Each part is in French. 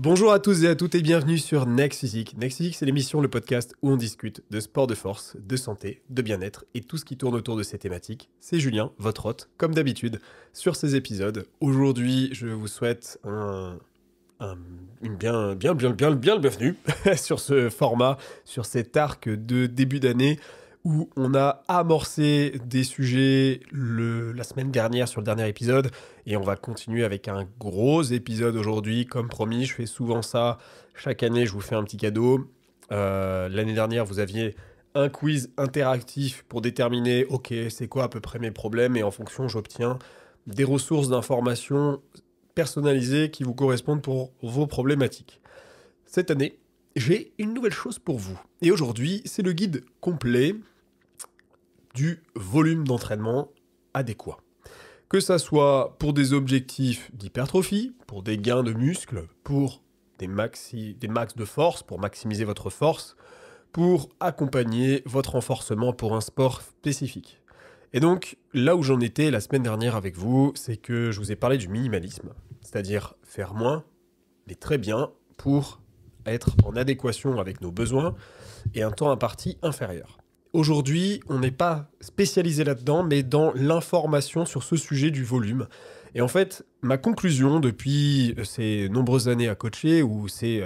Bonjour à tous et à toutes et bienvenue sur Next Physique. Next Physique, c'est l'émission, le podcast où on discute de sport de force, de santé, de bien-être et tout ce qui tourne autour de ces thématiques. C'est Julien, votre hôte, comme d'habitude, sur ces épisodes. Aujourd'hui, je vous souhaite une bien le bienvenu sur ce format, sur cet arc de début d'année où on a amorcé des sujets la semaine dernière sur le dernier épisode et on va continuer avec un gros épisode aujourd'hui. Comme promis, je fais souvent ça. Chaque année, je vous fais un petit cadeau. L'année dernière, vous aviez un quiz interactif pour déterminer, ok, c'est quoi à peu près mes problèmes et en fonction, j'obtiens des ressources d'informations personnalisées qui vous correspondent pour vos problématiques. Cette année, j'ai une nouvelle chose pour vous. Et aujourd'hui, c'est le guide complet du volume d'entraînement adéquat. Que ça soit pour des objectifs d'hypertrophie, pour des gains de muscles, pour des max de force, pour maximiser votre force, pour accompagner votre renforcement pour un sport spécifique. Et donc, là où j'en étais la semaine dernière avec vous, c'est que je vous ai parlé du minimalisme, c'est-à-dire faire moins, mais très bien, pour être en adéquation avec nos besoins et un temps imparti inférieur. Aujourd'hui, on n'est pas spécialisé là-dedans, mais dans l'information sur ce sujet du volume. Et en fait, ma conclusion depuis ces nombreuses années à coacher, ou ces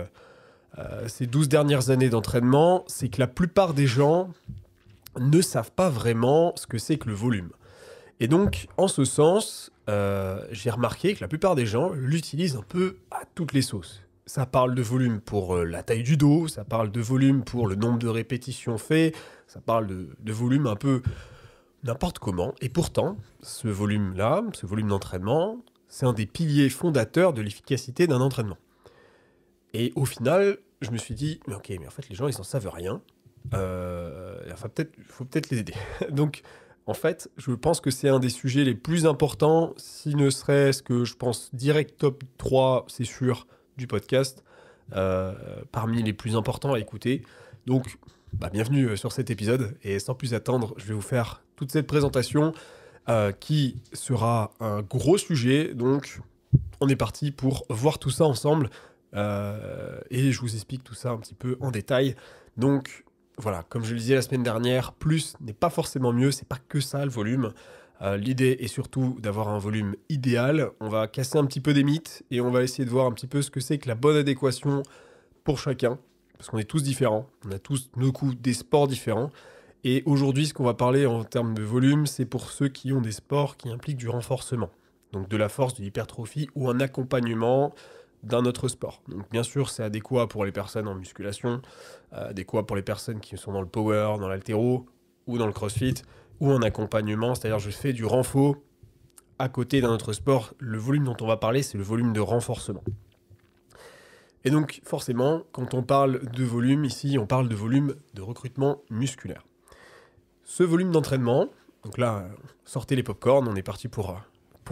12 dernières années d'entraînement, c'est que la plupart des gens ne savent pas vraiment ce que c'est que le volume. Et donc, en ce sens, j'ai remarqué que la plupart des gens l'utilisent un peu à toutes les sauces. Ça parle de volume pour la taille du dos, ça parle de volume pour le nombre de répétitions faites, ça parle de volume un peu n'importe comment. Et pourtant, ce volume-là, ce volume d'entraînement, c'est un des piliers fondateurs de l'efficacité d'un entraînement. Et au final, je me suis dit, mais ok, mais en fait, les gens, ils n'en savent rien. Faut peut-être les aider. Donc, en fait, je pense que c'est un des sujets les plus importants, si ne serait-ce que, je pense, direct top 3, c'est sûr, du podcast, parmi les plus importants à écouter. Donc, bienvenue sur cet épisode. Et sans plus attendre, je vais vous faire toute cette présentation qui sera un gros sujet. Donc, on est parti pour voir tout ça ensemble. Et je vous explique tout ça un petit peu en détail. Donc, voilà, comme je le disais la semaine dernière, plus n'est pas forcément mieux, c'est pas que ça le volume. L'idée est surtout d'avoir un volume idéal. On va casser un petit peu des mythes et on va essayer de voir un petit peu ce que c'est que la bonne adéquation pour chacun. Parce qu'on est tous différents, on a tous nos coups des sports différents. Et aujourd'hui, ce qu'on va parler en termes de volume, c'est pour ceux qui ont des sports qui impliquent du renforcement. Donc de la force, de l'hypertrophie ou un accompagnement d'un autre sport. Donc bien sûr, c'est adéquat pour les personnes en musculation, adéquat pour les personnes qui sont dans le power, dans l'haltéro ou dans le crossfit, ou en accompagnement, c'est-à-dire je fais du renfort à côté d'un autre sport. Le volume dont on va parler, c'est le volume de renforcement. Et donc forcément, quand on parle de volume, ici, on parle de volume de recrutement musculaire. Ce volume d'entraînement, donc là, sortez les pop-corn, on est parti pour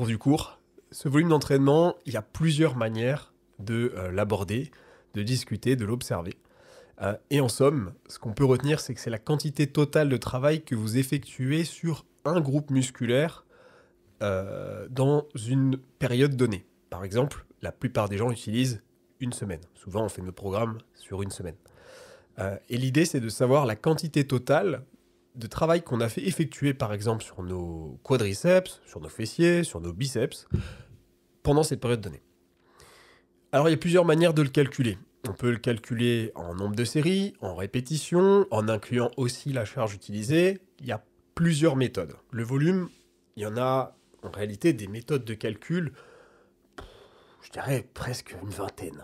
du cours. Ce volume d'entraînement, il y a plusieurs manières de l'aborder, de discuter, de l'observer. Et en somme, ce qu'on peut retenir, c'est que c'est la quantité totale de travail que vous effectuez sur un groupe musculaire dans une période donnée. Par exemple, la plupart des gens utilisent une semaine. Souvent, on fait nos programmes sur une semaine. Et l'idée, c'est de savoir la quantité totale de travail qu'on a fait effectuer, par exemple, sur nos quadriceps, sur nos fessiers, sur nos biceps, pendant cette période donnée. Alors, il y a plusieurs manières de le calculer. On peut le calculer en nombre de séries, en répétitions, en incluant aussi la charge utilisée. Il y a plusieurs méthodes. Le volume, il y en a en réalité des méthodes de calcul, je dirais presque une vingtaine.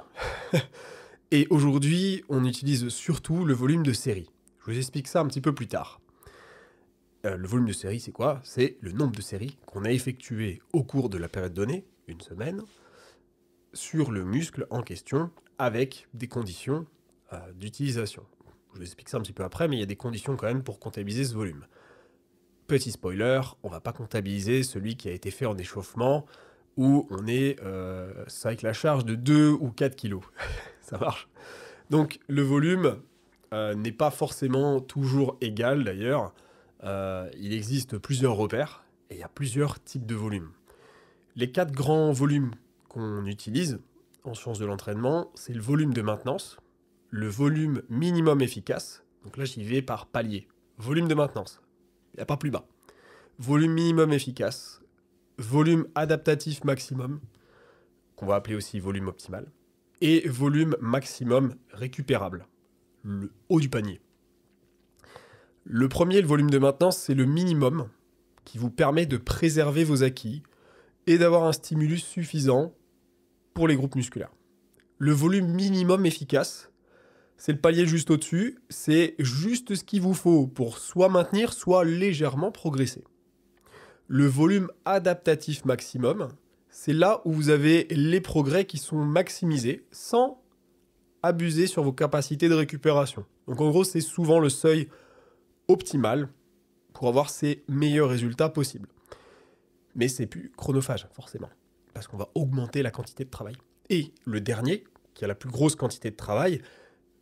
Et aujourd'hui, on utilise surtout le volume de série. Je vous explique ça un petit peu plus tard. Le volume de série, c'est quoi ? C'est le nombre de séries qu'on a effectuées au cours de la période donnée, une semaine, sur le muscle en question, avec des conditions d'utilisation. Je vous explique ça un petit peu après, mais il y a des conditions quand même pour comptabiliser ce volume. Petit spoiler, on ne va pas comptabiliser celui qui a été fait en échauffement, où on est avec la charge de 2 ou 4 kilos. Ça marche. Donc le volume n'est pas forcément toujours égal d'ailleurs. Il existe plusieurs repères et il y a plusieurs types de volumes. Les 4 grands volumes qu'on utilise, en sciences de l'entraînement, c'est le volume de maintenance, le volume minimum efficace. Donc là, j'y vais par palier. Volume de maintenance, il n'y a pas plus bas. Volume minimum efficace, volume adaptatif maximum, qu'on va appeler aussi volume optimal, et volume maximum récupérable, le haut du panier. Le premier, le volume de maintenance, c'est le minimum qui vous permet de préserver vos acquis et d'avoir un stimulus suffisant pour les groupes musculaires. Le volume minimum efficace, c'est le palier juste au-dessus, c'est juste ce qu'il vous faut pour soit maintenir, soit légèrement progresser. Le volume adaptatif maximum, c'est là où vous avez les progrès qui sont maximisés sans abuser sur vos capacités de récupération. Donc en gros, c'est souvent le seuil optimal pour avoir ces meilleurs résultats possibles. Mais c'est plus chronophage, forcément, parce qu'on va augmenter la quantité de travail. Et le dernier, qui a la plus grosse quantité de travail,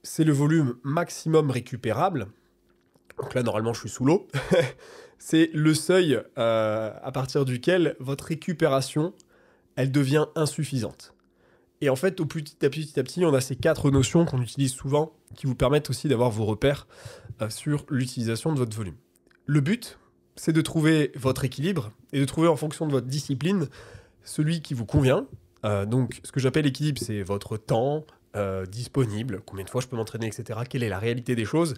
c'est le volume maximum récupérable. Donc là, normalement, je suis sous l'eau. C'est le seuil à partir duquel votre récupération, elle devient insuffisante. Et en fait, petit à petit, on a ces 4 notions qu'on utilise souvent, qui vous permettent aussi d'avoir vos repères sur l'utilisation de votre volume. Le but, c'est de trouver votre équilibre et de trouver en fonction de votre discipline celui qui vous convient. Donc, ce que j'appelle équilibre, c'est votre temps disponible, combien de fois je peux m'entraîner, etc. Quelle est la réalité des choses?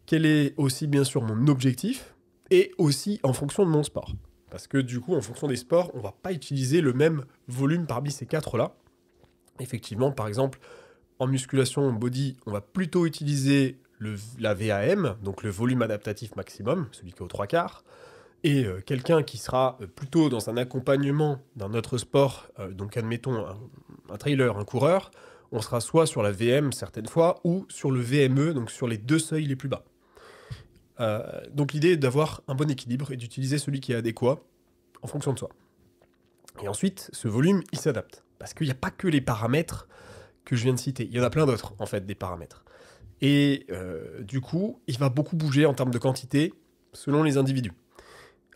Quel est aussi, bien sûr, mon objectif? Et aussi en fonction de mon sport. Parce que du coup, en fonction des sports, on ne va pas utiliser le même volume parmi ces 4-là. Effectivement, par exemple, en musculation body, on va plutôt utiliser la VAM, donc le volume adaptatif maximum, celui qui est aux 3/4. Et quelqu'un qui sera plutôt dans un accompagnement d'un autre sport, donc admettons un trailer, un coureur, on sera soit sur la VM certaines fois, ou sur le VME, donc sur les 2 seuils les plus bas. Donc l'idée est d'avoir un bon équilibre et d'utiliser celui qui est adéquat en fonction de soi. Et ensuite, ce volume, il s'adapte. Parce qu'il n'y a pas que les paramètres que je viens de citer. Il y en a plein d'autres, en fait, des paramètres. Et du coup, il va beaucoup bouger en termes de quantité selon les individus.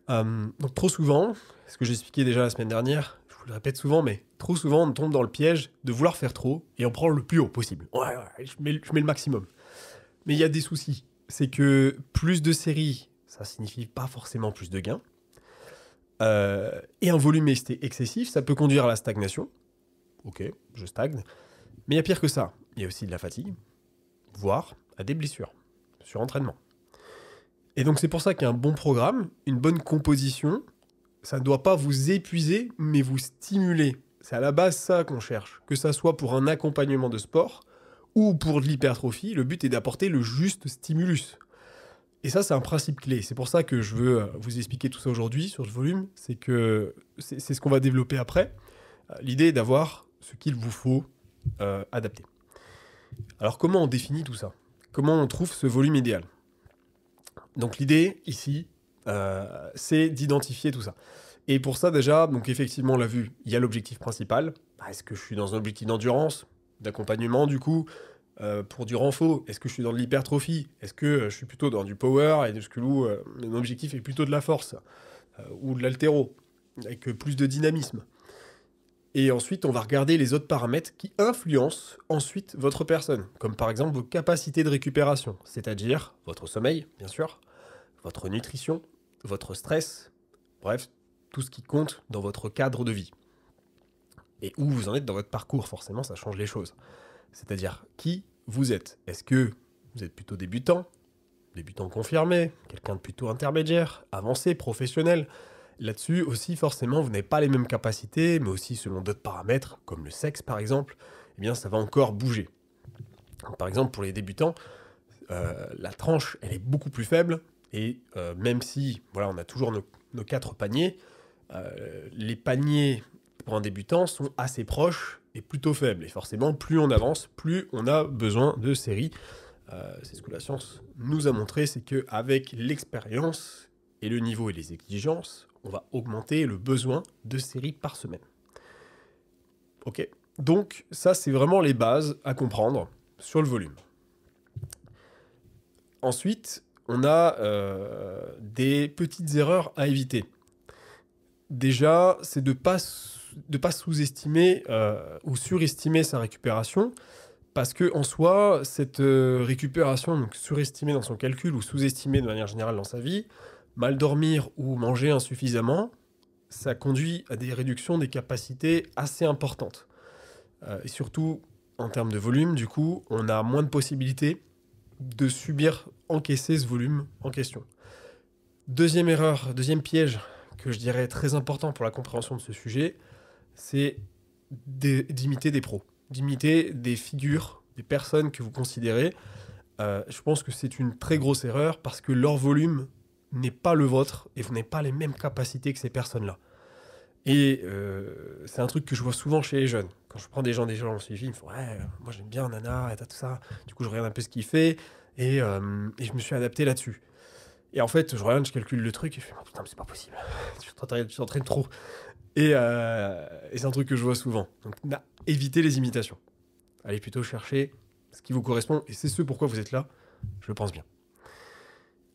Donc trop souvent, ce que j'expliquais déjà la semaine dernière, je vous le répète souvent, mais trop souvent, on tombe dans le piège de vouloir faire trop et on prend le plus haut possible. Ouais, je mets le maximum. Mais il y a des soucis. C'est que plus de séries, ça signifie pas forcément plus de gains. Et un volume excessif, ça peut conduire à la stagnation. Ok, je stagne. Mais il y a pire que ça. Il y a aussi de la fatigue, voire à des blessures, sur entraînement. Et donc c'est pour ça qu'un bon programme, une bonne composition, ça ne doit pas vous épuiser, mais vous stimuler. C'est à la base ça qu'on cherche. Que ça soit pour un accompagnement de sport ou pour de l'hypertrophie, le but est d'apporter le juste stimulus. Et ça, c'est un principe clé. C'est pour ça que je veux vous expliquer tout ça aujourd'hui sur le volume. C'est que c'est ce qu'on va développer après. L'idée est d'avoir ce qu'il vous faut adapter. Alors, comment on définit tout ça? Comment on trouve ce volume idéal? Donc, l'idée ici, c'est d'identifier tout ça. Et pour ça, déjà, donc effectivement, on l'a vu, il y a l'objectif principal. Est-ce que je suis dans un objectif d'endurance, d'accompagnement, du coup, pour du renfort? Est-ce que je suis dans de l'hypertrophie? Est-ce que je suis plutôt dans du power et où mon objectif est plutôt de la force ou de l'haltéro, avec plus de dynamisme? Et ensuite, on va regarder les autres paramètres qui influencent ensuite votre personne, comme par exemple vos capacités de récupération, c'est-à-dire votre sommeil, bien sûr, votre nutrition, votre stress, bref, tout ce qui compte dans votre cadre de vie. Et où vous en êtes dans votre parcours, forcément, ça change les choses. C'est-à-dire qui vous êtes. Est-ce que vous êtes plutôt débutant confirmé, quelqu'un de plutôt intermédiaire, avancé, professionnel? Là-dessus aussi, forcément, vous n'avez pas les mêmes capacités, mais aussi selon d'autres paramètres, comme le sexe par exemple, eh bien ça va encore bouger. Donc, par exemple, pour les débutants, la tranche, elle est beaucoup plus faible, et même si voilà, on a toujours nos 4 paniers, les paniers pour un débutant sont assez proches et plutôt faibles. Et forcément, plus on avance, plus on a besoin de séries. C'est ce que la science nous a montré, c'est qu'avec l'expérience et le niveau et les exigences, on va augmenter le besoin de séries par semaine. Ok, donc ça c'est vraiment les bases à comprendre sur le volume. Ensuite, on a des petites erreurs à éviter. Déjà, c'est de ne pas pas sous-estimer ou surestimer sa récupération, parce que en soi, cette récupération, donc surestimée dans son calcul ou sous-estimée de manière générale dans sa vie, mal dormir ou manger insuffisamment, ça conduit à des réductions des capacités assez importantes. Et surtout, en termes de volume, du coup, on a moins de possibilités de encaisser ce volume en question. Deuxième erreur, deuxième piège que je dirais très important pour la compréhension de ce sujet, c'est d'imiter des pros, d'imiter des figures, des personnes que vous considérez. Je pense que c'est une très grosse erreur parce que leur volume n'est pas le vôtre et vous n'avez pas les mêmes capacités que ces personnes-là. Et c'est un truc que je vois souvent chez les jeunes. Quand je prends des gens en suivi, ils me font ouais, moi j'aime bien Nana et tout ça. Du coup, je regarde un peu ce qu'il fait et je me suis adapté là-dessus. Et en fait, je regarde, je calcule le truc et je fais putain, mais c'est pas possible. Tu t'entraînes trop. Et c'est un truc que je vois souvent. Donc, évitez les imitations. Allez plutôt chercher ce qui vous correspond et c'est ce pourquoi vous êtes là, je pense bien.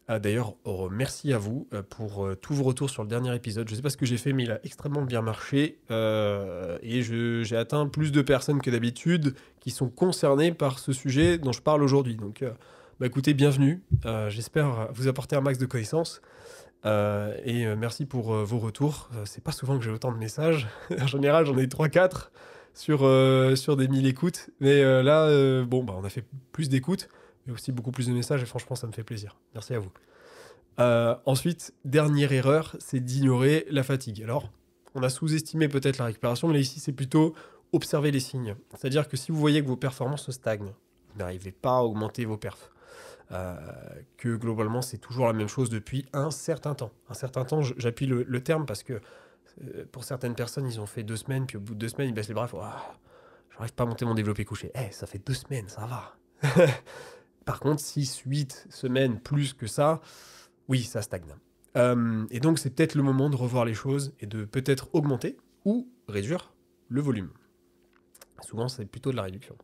D'ailleurs, merci à vous pour tous vos retours sur le dernier épisode. Je ne sais pas ce que j'ai fait, mais il a extrêmement bien marché. Et j'ai atteint plus de personnes que d'habitude qui sont concernées par ce sujet dont je parle aujourd'hui. Donc, écoutez, bienvenue. J'espère vous apporter un max de connaissances. Et merci pour vos retours. C'est pas souvent que j'ai autant de messages. En général, j'en ai 3-4 sur des 1000 écoutes. Mais là, on a fait plus d'écoutes. Mais aussi beaucoup plus de messages et franchement ça me fait plaisir. Merci à vous. Ensuite, dernière erreur, c'est d'ignorer la fatigue. Alors, on a sous-estimé peut-être la récupération, mais là ici c'est plutôt observer les signes. C'est-à-dire que si vous voyez que vos performances stagnent, vous n'arrivez pas à augmenter vos perfs, que globalement c'est toujours la même chose depuis un certain temps. Un certain temps, j'appuie le terme parce que pour certaines personnes, ils ont fait 2 semaines, puis au bout de 2 semaines, ils baissent les bras, j'arrive pas à monter mon développé couché. Ça fait 2 semaines, ça va. Par contre, 6-8 semaines plus que ça, oui, ça stagne. Et donc, c'est peut-être le moment de revoir les choses et de peut-être augmenter ou réduire le volume. Souvent, c'est plutôt de la réduction.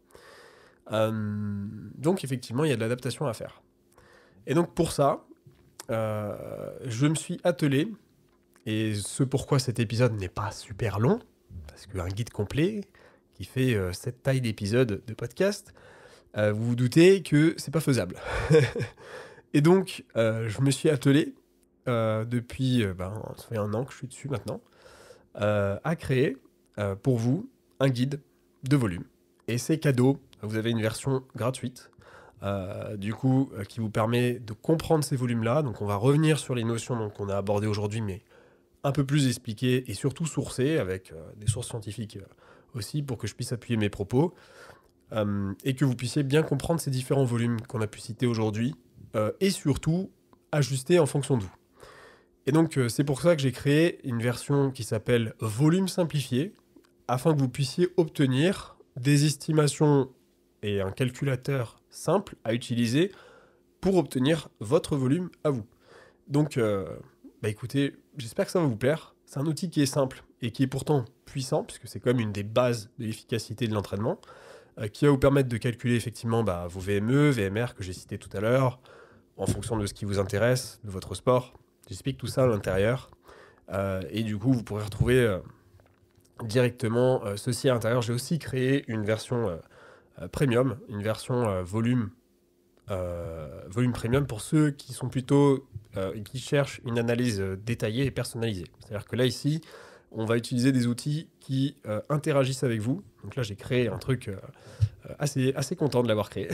Donc, effectivement, il y a de l'adaptation à faire. Et donc, pour ça, je me suis attelé, et ce pourquoi cet épisode n'est pas super long, parce qu'un guide complet qui fait cette taille d'épisode de podcast, vous vous doutez que c'est pas faisable. Et donc, je me suis attelé depuis ça fait 1 an que je suis dessus maintenant, à créer pour vous un guide de volume. Et c'est cadeau. Vous avez une version gratuite, qui vous permet de comprendre ces volumes-là. Donc, on va revenir sur les notions qu'on a abordées aujourd'hui, mais un peu plus expliquées et surtout sourcées avec des sources scientifiques aussi pour que je puisse appuyer mes propos. Et que vous puissiez bien comprendre ces différents volumes qu'on a pu citer aujourd'hui, et surtout ajuster en fonction de vous. Et donc c'est pour ça que j'ai créé une version qui s'appelle Volume simplifié, afin que vous puissiez obtenir des estimations et un calculateur simple à utiliser pour obtenir votre volume à vous. Donc écoutez, j'espère que ça va vous plaire. C'est un outil qui est simple et qui est pourtant puissant, puisque c'est quand même une des bases de l'efficacité de l'entraînement, qui va vous permettre de calculer effectivement vos VME, VMR que j'ai cité tout à l'heure, en fonction de ce qui vous intéresse, de votre sport. J'explique tout ça à l'intérieur. Et du coup, vous pourrez retrouver directement ceci à l'intérieur. J'ai aussi créé une version premium, une version volume premium pour ceux qui sont plutôt qui cherchent une analyse détaillée et personnalisée. C'est-à-dire que là, ici, on va utiliser des outils qui interagissent avec vous. Donc là, j'ai créé un truc assez content de l'avoir créé.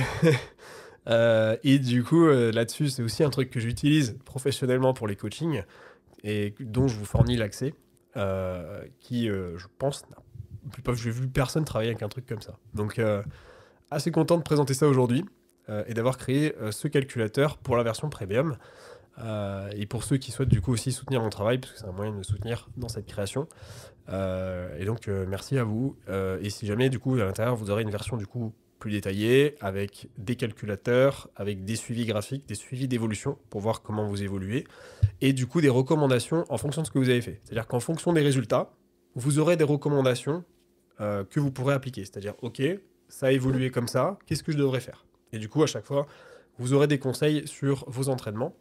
Et du coup, là-dessus, c'est aussi un truc que j'utilise professionnellement pour les coachings et dont je vous fournis l'accès, qui, je pense, j'ai vu personne travailler avec un truc comme ça. Donc, assez content de présenter ça aujourd'hui et d'avoir créé ce calculateur pour la version premium. Et pour ceux qui souhaitent du coup aussi soutenir mon travail, parce que c'est un moyen de me soutenir dans cette création. Et donc merci à vous. Et si jamais du coup à l'intérieur vous aurez une version du coup plus détaillée, avec des calculateurs, avec des suivis graphiques, des suivis d'évolution pour voir comment vous évoluez, et du coup des recommandations en fonction de ce que vous avez fait. C'est-à-dire qu'en fonction des résultats, vous aurez des recommandations que vous pourrez appliquer. C'est-à-dire, ok, ça a évolué comme ça, qu'est-ce que je devrais faire? Et du coup, à chaque fois, vous aurez des conseils sur vos entraînements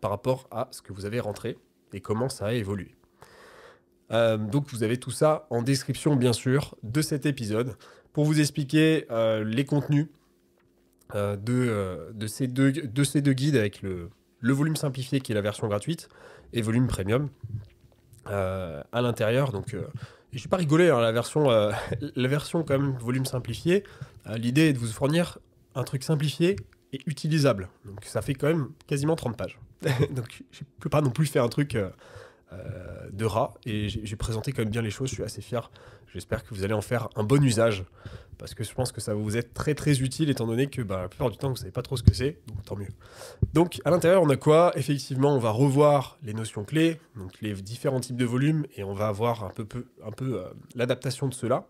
par rapport à ce que vous avez rentré et comment ça a évolué. Donc vous avez tout ça en description bien sûr de cet épisode pour vous expliquer les contenus de ces deux guides avec le volume simplifié qui est la version gratuite et volume premium à l'intérieur. Donc je n'ai pas rigolé, hein, la version quand même volume simplifié. L'idée est de vous fournir un truc simplifié et utilisable. Donc ça fait quand même quasiment 30 pages. Donc je ne peux pas non plus faire un truc de rat. Et j'ai présenté quand même bien les choses, je suis assez fier. J'espère que vous allez en faire un bon usage. Parce que je pense que ça va vous être très très utile étant donné que la plupart du temps vous ne savez pas trop ce que c'est. Donc tant mieux. Donc à l'intérieur on a quoi? Effectivement on va revoir les notions clés, donc les différents types de volumes. Et on va avoir un peu l'adaptation de cela.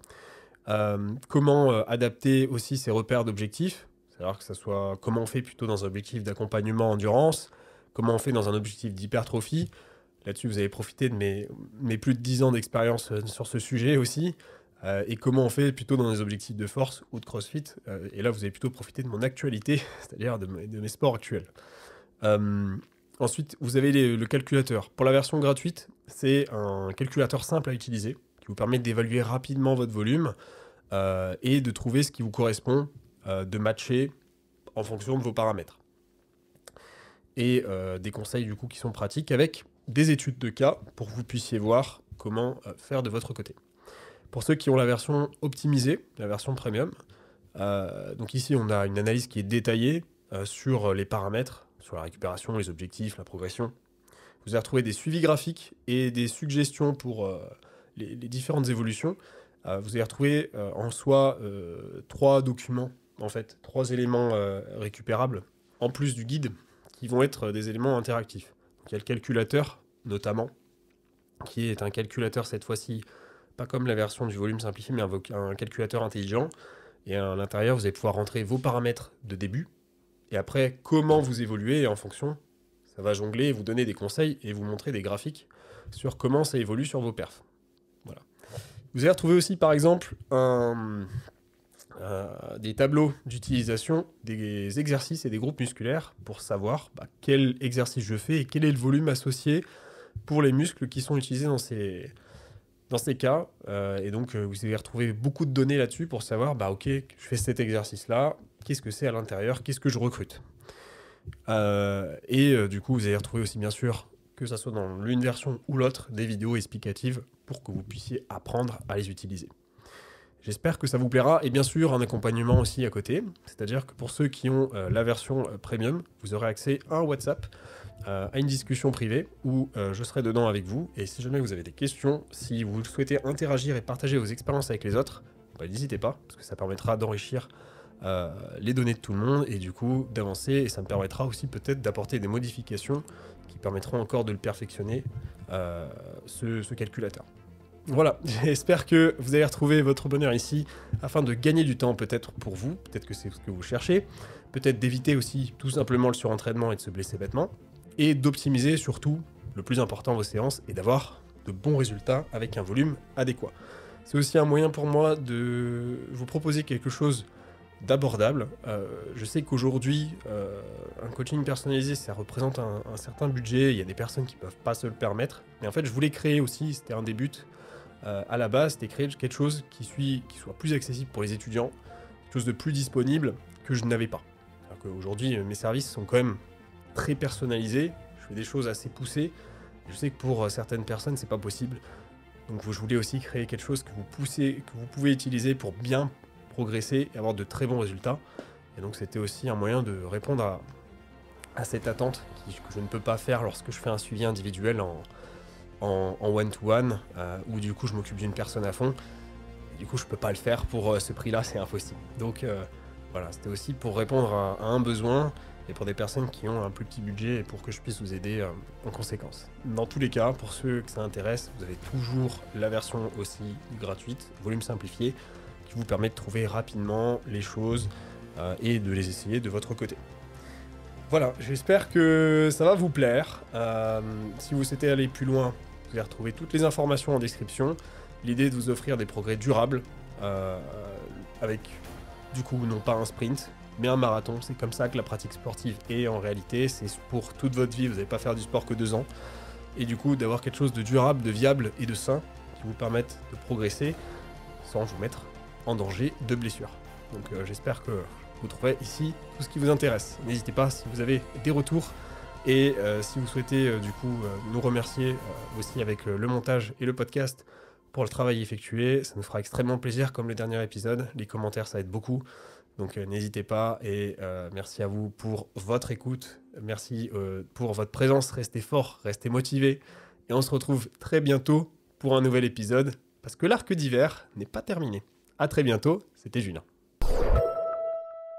Comment adapter aussi ces repères d'objectifs, c'est-à-dire que ça soit comment on fait plutôt dans un objectif d'accompagnement endurance, comment on fait dans un objectif d'hypertrophie. Là-dessus, vous avez profité de mes plus de 10 ans d'expérience sur ce sujet aussi, et comment on fait plutôt dans des objectifs de force ou de crossfit. Et là, vous avez plutôt profité de mon actualité, c'est-à-dire de mes sports actuels. Ensuite, vous avez le calculateur. Pour la version gratuite, c'est un calculateur simple à utiliser qui vous permet d'évaluer rapidement votre volume et de trouver ce qui vous correspond, de matcher en fonction de vos paramètres. Et des conseils du coup qui sont pratiques avec des études de cas pour que vous puissiez voir comment faire de votre côté. Pour ceux qui ont la version optimisée, la version premium, donc ici on a une analyse qui est détaillée sur les paramètres, sur la récupération, les objectifs, la progression. Vous allez retrouver des suivis graphiques et des suggestions pour les différentes évolutions. Vous allez retrouver en soi 3 documents, en fait, 3 éléments récupérables, en plus du guide, qui vont être des éléments interactifs. Donc, il y a le calculateur, notamment, qui est un calculateur cette fois-ci, pas comme la version du volume simplifié, mais un calculateur intelligent. Et à l'intérieur, vous allez pouvoir rentrer vos paramètres de début, et après, comment vous évoluez, et en fonction, ça va jongler, vous donner des conseils, et vous montrer des graphiques sur comment ça évolue sur vos perfs. Voilà. Vous allez retrouver aussi, par exemple, des tableaux d'utilisation des exercices et des groupes musculaires pour savoir quel exercice je fais et quel est le volume associé pour les muscles qui sont utilisés dans ces cas. Et donc, vous allez retrouver beaucoup de données là-dessus pour savoir, ok, je fais cet exercice-là, qu'est-ce que c'est à l'intérieur, qu'est-ce que je recrute. Du coup, vous allez retrouver aussi, bien sûr, que ça soit dans l'une version ou l'autre, des vidéos explicatives pour que vous puissiez apprendre à les utiliser. J'espère que ça vous plaira, et bien sûr un accompagnement aussi à côté, c'est-à-dire que pour ceux qui ont la version premium, vous aurez accès à un WhatsApp, à une discussion privée où je serai dedans avec vous, et si jamais vous avez des questions, si vous souhaitez interagir et partager vos expériences avec les autres, n'hésitez pas, parce que ça permettra d'enrichir les données de tout le monde, et du coup d'avancer, et ça me permettra aussi peut-être d'apporter des modifications qui permettront encore de le perfectionner, ce calculateur. Voilà, j'espère que vous allez retrouver votre bonheur ici afin de gagner du temps peut-être pour vous, peut-être que c'est ce que vous cherchez, peut-être d'éviter aussi tout simplement le surentraînement et de se blesser bêtement, et d'optimiser surtout, le plus important, vos séances et d'avoir de bons résultats avec un volume adéquat. C'est aussi un moyen pour moi de vous proposer quelque chose d'abordable. Je sais qu'aujourd'hui, un coaching personnalisé, ça représente un certain budget, il y a des personnes qui ne peuvent pas se le permettre, mais en fait je voulais créer aussi, c'était un des buts, à la base, c'était créer quelque chose qui soit plus accessible pour les étudiants, quelque chose de plus disponible que je n'avais pas. Alors qu'aujourd'hui, mes services sont quand même très personnalisés, je fais des choses assez poussées, je sais que pour certaines personnes, c'est pas possible. Donc je voulais aussi créer quelque chose que vous pouvez utiliser pour bien progresser et avoir de très bons résultats. Et donc c'était aussi un moyen de répondre à cette attente que je ne peux pas faire lorsque je fais un suivi individuel en one-to-one, où du coup je m'occupe d'une personne à fond, et du coup je peux pas le faire pour ce prix-là, c'est impossible. Donc voilà, c'était aussi pour répondre à un besoin, et pour des personnes qui ont un plus petit budget, et pour que je puisse vous aider en conséquence. Dans tous les cas, pour ceux que ça intéresse, vous avez toujours la version aussi gratuite, volume simplifié, qui vous permet de trouver rapidement les choses et de les essayer de votre côté. Voilà, j'espère que ça va vous plaire. Si vous souhaitez aller plus loin, vous allez retrouver toutes les informations en description. L'idée est de vous offrir des progrès durables, avec du coup non pas un sprint, mais un marathon. C'est comme ça que la pratique sportive est en réalité. C'est pour toute votre vie, vous n'allez pas faire du sport que 2 ans. et du coup d'avoir quelque chose de durable, de viable et de sain qui vous permette de progresser sans vous mettre en danger de blessures. Donc j'espère que vous trouverez ici tout ce qui vous intéresse. N'hésitez pas si vous avez des retours et si vous souhaitez nous remercier aussi avec le montage et le podcast pour le travail effectué, ça nous fera extrêmement plaisir comme le dernier épisode. Les commentaires ça aide beaucoup, donc n'hésitez pas et merci à vous pour votre écoute, merci pour votre présence, restez forts, restez motivés et on se retrouve très bientôt pour un nouvel épisode parce que l'arc d'hiver n'est pas terminé. À très bientôt, c'était Julien.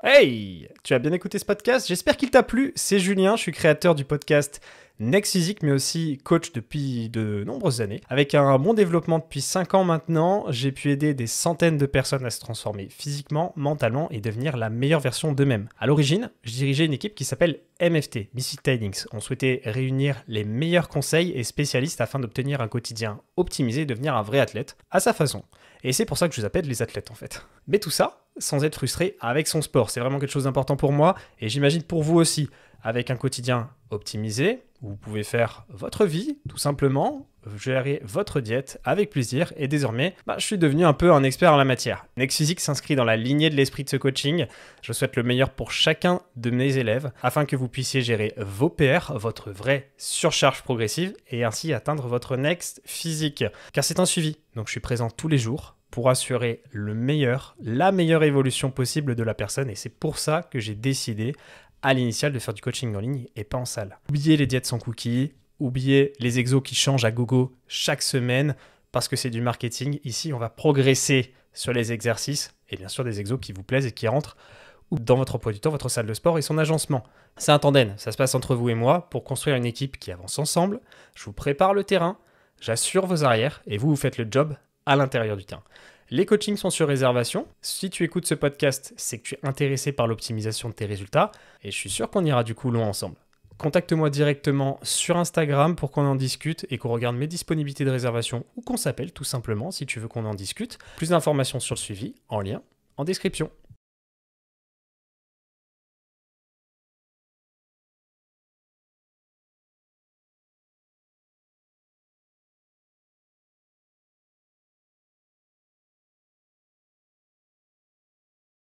Hey! Tu as bien écouté ce podcast? J'espère qu'il t'a plu. C'est Julien, je suis créateur du podcast Next Physique, mais aussi coach depuis de nombreuses années. Avec un bon développement depuis 5 ans maintenant, j'ai pu aider des centaines de personnes à se transformer physiquement, mentalement et devenir la meilleure version d'eux-mêmes. À l'origine, je dirigeais une équipe qui s'appelle MFT, Mystic Tidings. On souhaitait réunir les meilleurs conseils et spécialistes afin d'obtenir un quotidien optimisé et devenir un vrai athlète, à sa façon. Et c'est pour ça que je vous appelle les athlètes en fait. Mais tout ça, sans être frustré avec son sport. C'est vraiment quelque chose d'important pour moi et j'imagine pour vous aussi. Avec un quotidien optimisé, vous pouvez faire votre vie, tout simplement, gérer votre diète avec plaisir et désormais, je suis devenu un peu un expert en la matière. Next Physique s'inscrit dans la lignée de l'esprit de ce coaching. Je souhaite le meilleur pour chacun de mes élèves afin que vous puissiez gérer vos PR, votre vraie surcharge progressive et ainsi atteindre votre Next Physique. Car c'est un suivi, donc je suis présent tous les jours pour assurer la meilleure évolution possible de la personne et c'est pour ça que j'ai décidé à l'initial de faire du coaching en ligne et pas en salle. Oubliez les diètes sans cookies, oubliez les exos qui changent à gogo chaque semaine parce que c'est du marketing. Ici, on va progresser sur les exercices et bien sûr des exos qui vous plaisent et qui rentrent dans votre emploi du temps, votre salle de sport et son agencement. C'est un tandem, ça se passe entre vous et moi pour construire une équipe qui avance ensemble. Je vous prépare le terrain, j'assure vos arrières et vous faites le job à l'intérieur du terrain. Les coachings sont sur réservation. Si tu écoutes ce podcast, c'est que tu es intéressé par l'optimisation de tes résultats et je suis sûr qu'on ira du coup loin ensemble. Contacte-moi directement sur Instagram pour qu'on en discute et qu'on regarde mes disponibilités de réservation ou qu'on s'appelle tout simplement si tu veux qu'on en discute. Plus d'informations sur le suivi en lien en description.